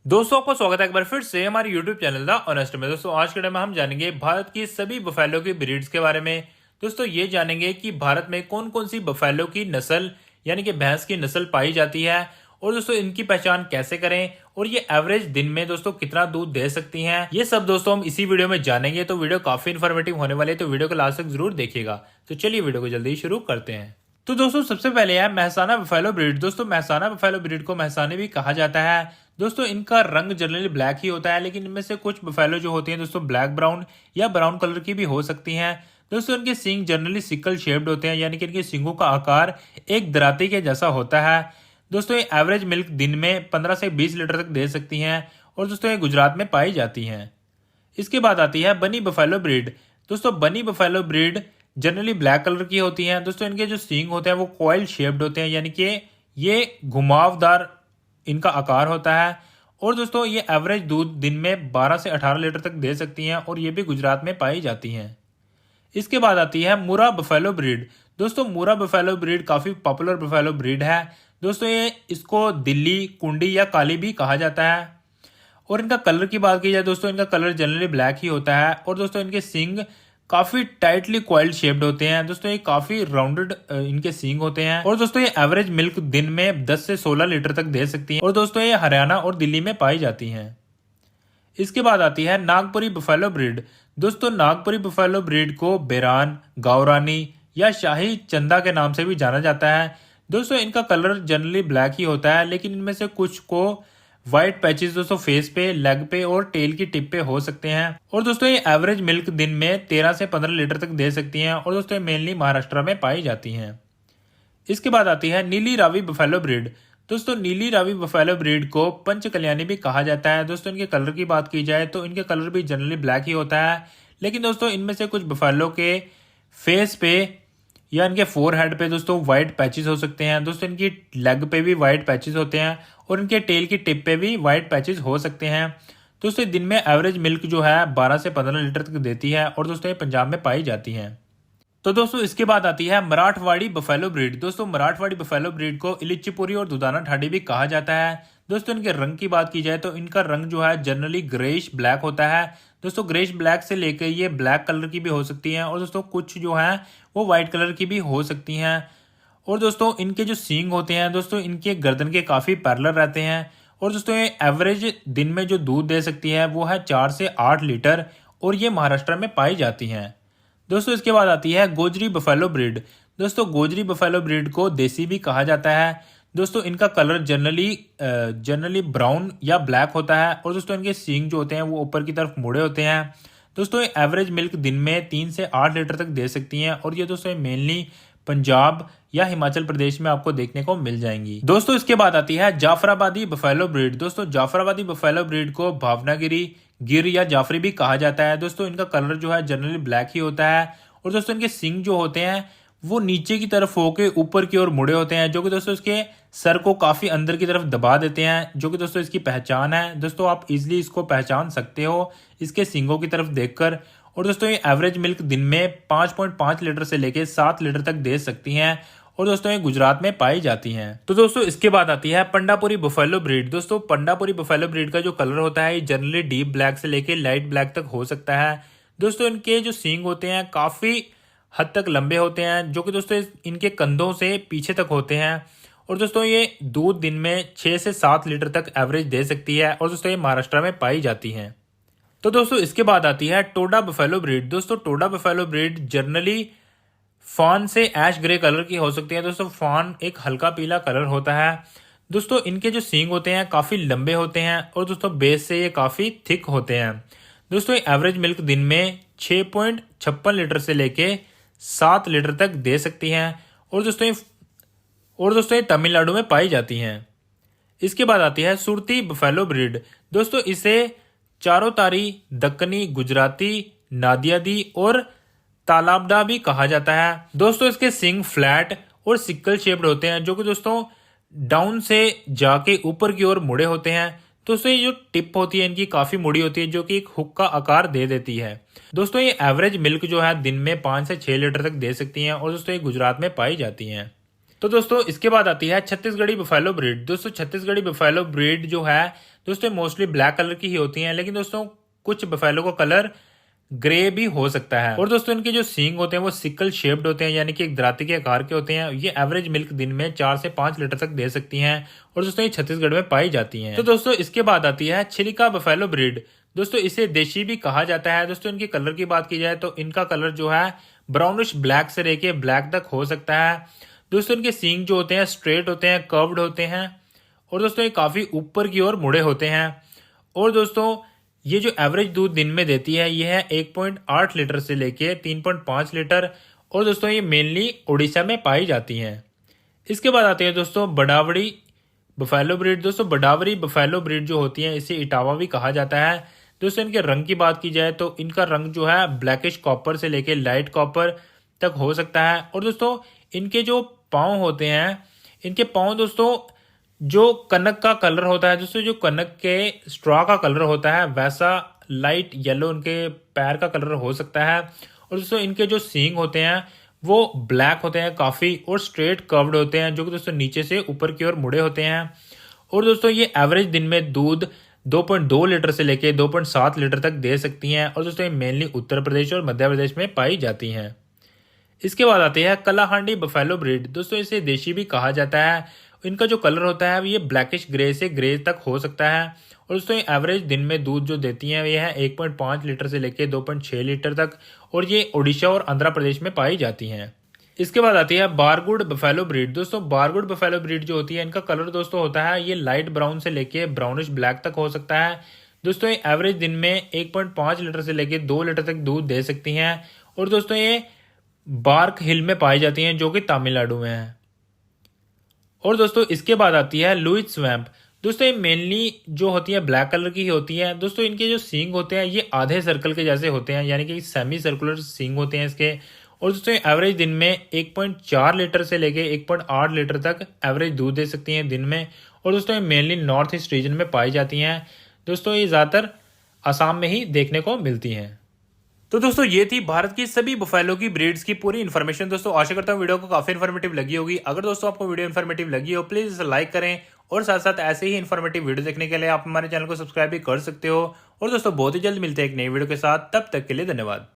दोस्तों आपको स्वागत है एक बार फिर से हमारे YouTube चैनल द ऑनेस्ट में। दोस्तों आज के टाइम में हम जानेंगे भारत की सभी बफेलो की ब्रीड्स के बारे में। दोस्तों ये जानेंगे कि भारत में कौन कौन सी बफेलो की नस्ल यानी कि भैंस की नस्ल पाई जाती है और दोस्तों इनकी पहचान कैसे करें और ये एवरेज दिन में दोस्तों कितना दूध दे सकती हैं। ये सब दोस्तों हम इसी वीडियो में जानेंगे, तो वीडियो काफी इन्फॉर्मेटिव होने वाली है, तो वीडियो को लास्ट तक जरूर देखिएगा। तो चलिए वीडियो को जल्दी शुरू करते हैं। तो दोस्तों सबसे पहले है मेहसाना बफेलो ब्रीड। दोस्तों मेहसाना बफेलो ब्रीड को मेहसानी भी कहा जाता है। दोस्तों इनका रंग जनरली ब्लैक ही होता है, लेकिन इनमें से कुछ बफेलो जो होती हैं दोस्तों ब्लैक ब्राउन या ब्राउन कलर की भी हो सकती हैं। दोस्तों इनके सींग जनरली सिकल शेप्ड होते हैं, यानी कि इनके सींगों का आकार एक दराती के जैसा होता है। दोस्तों ये एवरेज मिल्क दिन में 15 से 20 लीटर तक दे सकती हैं और दोस्तों ये गुजरात में पाई जाती हैं। इसके बाद आती है बनी बफेलो ब्रीड। दोस्तों बनी buffalo breed generally black colour की होती हैं। दोस्तों इनके जो सींग होते हैं वो कॉइल शेप्ड होते हैं, यानी कि ये घुमावदार इनका आकार होता है और दोस्तों ये एवरेज दूध दिन में 12 से 18 लीटर तक दे सकती हैं और ये भी गुजरात में पाई जाती हैं। इसके बाद आती है मुरा बफेलो ब्रीड। दोस्तों मुरा बफेलो ब्रीड काफ़ी पॉपुलर बफेलो ब्रीड है। दोस्तों ये इसको दिल्ली, कुंडी या काली भी कहा जाता है। और इनका कलर की बात की जाए दोस्तों इनका कलर जनरली ब्लैक ही होता है और दोस्तों इनके सींग काफी टाइटली कॉइल्ड शेप्ड होते हैं। दोस्तों ये काफी राउंडेड इनके सींग होते हैं और दोस्तों ये एवरेज मिल्क दिन में 10 से 16 लीटर तक दे सकती हैं और दोस्तों ये हरियाणा और दिल्ली में पाई जाती हैं। इसके बाद आती है नागपुरी बफेलो ब्रीड। दोस्तों नागपुरी बफेलो ब्रीड को बेरान, गावरानी या शाही चंदा के नाम से भी जाना जाता है। दोस्तों इनका कलर जनरली ब्लैक ही होता है, लेकिन इनमें से कुछ को व्हाइट पैचेस दोस्तों फेस पे, लेग पे और टेल की टिप पे हो सकते हैं और दोस्तों ये एवरेज मिल्क दिन में 13 से 15 लीटर तक दे सकती हैं और दोस्तों ये मेनली महाराष्ट्र में पाई जाती हैं। इसके बाद आती है नीली रावी बफेलो ब्रीड। दोस्तों नीली रावी बफेलो ब्रीड को पंच कल्याणी भी कहा जाता है। दोस्तों इनके कलर की बात की जाए तो इनके कलर भी जनरली ब्लैक ही होता है, लेकिन दोस्तों इनमें से कुछ बफेलो के फेस पे या इनके फोर हेड पे दोस्तों व्हाइट पैचेस हो सकते हैं। दोस्तों इनकी लेग पे भी व्हाइट पैचेस होते हैं और इनके टेल की टिप पे भी व्हाइट पैचेस हो सकते हैं। दोस्तों दिन में एवरेज मिल्क जो है 12 से 15 लीटर तक देती है और दोस्तों ये पंजाब में पाई जाती हैं। तो दोस्तों इसके बाद आती है मराठवाड़ी बफेलो ब्रीड। दोस्तों मराठवाड़ी बफेलो ब्रीड को इलिच्चीपुरी और दुधाना ठाडी भी कहा जाता है। दोस्तों इनके रंग की बात की जाए तो इनका रंग जो है जनरली ग्रेइश ब्लैक होता है। दोस्तों ग्रेइश ब्लैक से लेकर ये ब्लैक कलर की भी हो सकती हैं और दोस्तों कुछ जो है वो व्हाइट कलर की भी हो सकती हैं। और दोस्तों इनके जो सींग होते हैं दोस्तों इनके गर्दन के काफ़ी पैरेलल रहते हैं और दोस्तों ये एवरेज दिन में जो दूध दे सकती है वो है 4 से 8 लीटर और ये महाराष्ट्र में पाई जाती हैं। दोस्तों इसके बाद आती है गोजरी बफेलो ब्रीड। दोस्तों गोजरी बफेलो ब्रीड को देसी भी कहा जाता है। दोस्तों इनका कलर जनरली ब्राउन या ब्लैक होता है और दोस्तों इनके सींग जो होते हैं वो ऊपर की तरफ मुड़े होते हैं। दोस्तों ये एवरेज मिल्क दिन में 3 से 8 लीटर तक दे सकती हैं और ये दोस्तों मेनली पंजाब या हिमाचल प्रदेश में आपको देखने को मिल जाएंगी। दोस्तों इसके बाद आती है जाफराबादी बफेलो ब्रीड। दोस्तों जाफराबादी बफेलो ब्रीड को भावनागिरी, गिर या जाफरी भी कहा जाता है। दोस्तों इनका कलर जो है जनरली ब्लैक ही होता है और दोस्तों इनके सींग जो होते हैं वो नीचे की तरफ होके ऊपर की ओर मुड़े होते हैं, जो कि दोस्तों इसके सर को काफी अंदर की तरफ दबा देते हैं, जो कि दोस्तों इसकी पहचान है। दोस्तों आप इजिली इसको पहचान सकते हो इसके सींगों की तरफ देखकर। और दोस्तों ये एवरेज मिल्क दिन में 5.5 लीटर से लेके 7 लीटर तक दे सकती हैं और दोस्तों ये गुजरात में पाई जाती हैं। तो दोस्तों इसके बाद आती है पंडापुरी बफेलो ब्रीड। दोस्तों पंडापुरी बफेलो ब्रीड का जो कलर होता है ये जनरली डीप ब्लैक से लेके लाइट ब्लैक तक हो सकता है। दोस्तों इनके जो सींग होते हैं काफी हद तक लंबे होते हैं, जो कि दोस्तों इनके कंधों से पीछे तक होते हैं और दोस्तों ये दूध दिन में 6 से 7 लीटर तक एवरेज दे सकती है और दोस्तों ये महाराष्ट्र में पाई जाती हैं। तो दोस्तों इसके बाद आती है टोडा बफेलो ब्रीड। दोस्तों Toda buffalo breed generally fawn से ऐश ग्रे कलर की हो सकती है। दोस्तों फॉन एक हल्का पीला कलर होता है। दोस्तों इनके जो सींग होते हैं काफी लंबे होते हैं और दोस्तों बेस से ये काफी थिक होते हैं। दोस्तों एवरेज मिल्क दिन में 6.56 लीटर से लेके 7 लीटर तक दे सकती हैं और दोस्तों ये तमिलनाडु में पाई जाती हैं। इसके बाद आती है सुरती बफेलो ब्रीड। दोस्तों इसे चारोतारी, दक्कनी, गुजराती, नादियादी और तालाबडा भी कहा जाता है। दोस्तों इसके सिंग फ्लैट और सिक्कल शेप्ड होते हैं, जो कि दोस्तों डाउन से जाके ऊपर की ओर मुड़े होते हैं। दोस्तों ये जो टिप होती है इनकी काफी मुड़ी होती है, जो कि एक हुक का आकार दे देती है। दोस्तों ये एवरेज मिल्क जो है दिन में 5 से 6 लीटर तक दे सकती हैं और दोस्तों ये गुजरात में पाई जाती हैं। तो दोस्तों इसके बाद आती है छत्तीसगढ़ी बफेलो ब्रीड। दोस्तों छत्तीसगढ़ी बफेलो ब्रीड जो है दोस्तों मोस्टली ब्लैक कलर की ही होती हैं, लेकिन दोस्तों कुछ बफेलो का कलर ग्रे भी हो सकता है। और दोस्तों इनके जो सींग होते हैं वो सिकल शेप्ड होते हैं, यानी कि एक दराती के आकार के होते हैं। ये एवरेज मिल्क दिन में 4 से 5 लीटर तक दे सकती हैं और दोस्तों ये छत्तीसगढ़ में पाई जाती हैं। तो दोस्तों इसके बाद आती है चिलिका बफेलो ब्रीड। दोस्तों इसे देशी भी कहा जाता है। दोस्तों इनके कलर की बात की जाए तो इनका कलर जो है ब्राउनिश ब्लैक से लेके ब्लैक तक हो सकता है। दोस्तों इनके सींग जो होते हैं स्ट्रेट होते हैं, कर्व्ड होते हैं और दोस्तों ये काफी ऊपर की ओर मुड़े होते हैं। और दोस्तों ये जो एवरेज दूध दिन में देती है ये है 1.8 लीटर से लेके 3.5 लीटर और दोस्तों ये मेनली उड़ीसा में पाई जाती हैं। इसके बाद आते हैं दोस्तों बडावरी बफेलो ब्रीड। दोस्तों बडावरी बफेलो ब्रीड जो होती है इसे इटावा भी कहा जाता है। दोस्तों इनके रंग की बात की जाए तो इनका रंग जो है ब्लैकिश कॉपर से लेके लाइट कॉपर तक हो सकता है। और दोस्तों इनके जो पाँव होते हैं, इनके पाँव दोस्तों जो कनक का कलर होता है, दोस्तों जो कनक के स्ट्रॉ का कलर होता है वैसा लाइट येलो इनके पैर का कलर हो सकता है। और दोस्तों इनके जो सींग होते हैं वो ब्लैक होते हैं काफ़ी और स्ट्रेट कर्व्ड होते हैं, जो कि दोस्तों नीचे से ऊपर की ओर मुड़े होते हैं। और दोस्तों ये एवरेज दिन में दूध 2.2 लीटर से लेके 2.7 लीटर तक दे सकती हैं और दोस्तों ये मेनली उत्तर प्रदेश और मध्य प्रदेश में पाई जाती हैं। इसके बाद आते हैं कलाहांडी बफेलो ब्रीड। दोस्तों इसे देशी भी कहा जाता है। इनका जो कलर होता है ये ब्लैकिश ग्रे से ग्रे तक हो सकता है और दोस्तों ये एवरेज दिन में दूध जो देती हैं ये है 1.5 लीटर से लेके 2.6 लीटर तक और ये ओडिशा और आंध्र प्रदेश में पाई जाती हैं। इसके बाद आती है बारगुड बफेलो ब्रीड। दोस्तों बारगुड बफेलो ब्रीड जो होती है इनका कलर दोस्तों होता है ये लाइट ब्राउन से लेके ब्राउनिश ब्लैक तक हो सकता है। दोस्तों ये एवरेज दिन में 1.5 लीटर से लेके 2 लीटर तक दूध दे सकती हैं और दोस्तों ये बार्क हिल में पाई जाती हैं जो कि तमिलनाडु में है। और दोस्तों इसके बाद आती है लुइस स्वैम्प। दोस्तों ये मेनली जो होती है ब्लैक कलर की होती है। दोस्तों इनके जो सींग होते हैं ये आधे सर्कल के जैसे होते हैं, यानी कि सेमी सर्कुलर सींग होते हैं इसके। और दोस्तों एवरेज दिन में 1.4 लीटर से लेके 1.8 लीटर तक एवरेज दूध दे सकती हैं दिन में। और दोस्तों ये मेनली नॉर्थ ईस्ट रीजन में पाई जाती हैं। दोस्तों ये ज़्यादातर असम में ही देखने को मिलती हैं। तो दोस्तों ये थी भारत की सभी बफेलो की ब्रीड्स की पूरी इन्फॉर्मेशन। दोस्तों आशा करता हूँ वीडियो को काफी इन्फॉर्मेटिव लगी होगी। अगर दोस्तों आपको वीडियो इन्फॉर्मेटिव लगी हो प्लीज इसे लाइक करें और साथ साथ ऐसे ही इन्फॉर्मेटिव वीडियो देखने के लिए आप हमारे चैनल को सब्सक्राइब भी कर सकते हो। और दोस्तों बहुत ही जल्द मिलते हैं एक नई वीडियो के साथ, तब तक के लिए धन्यवाद।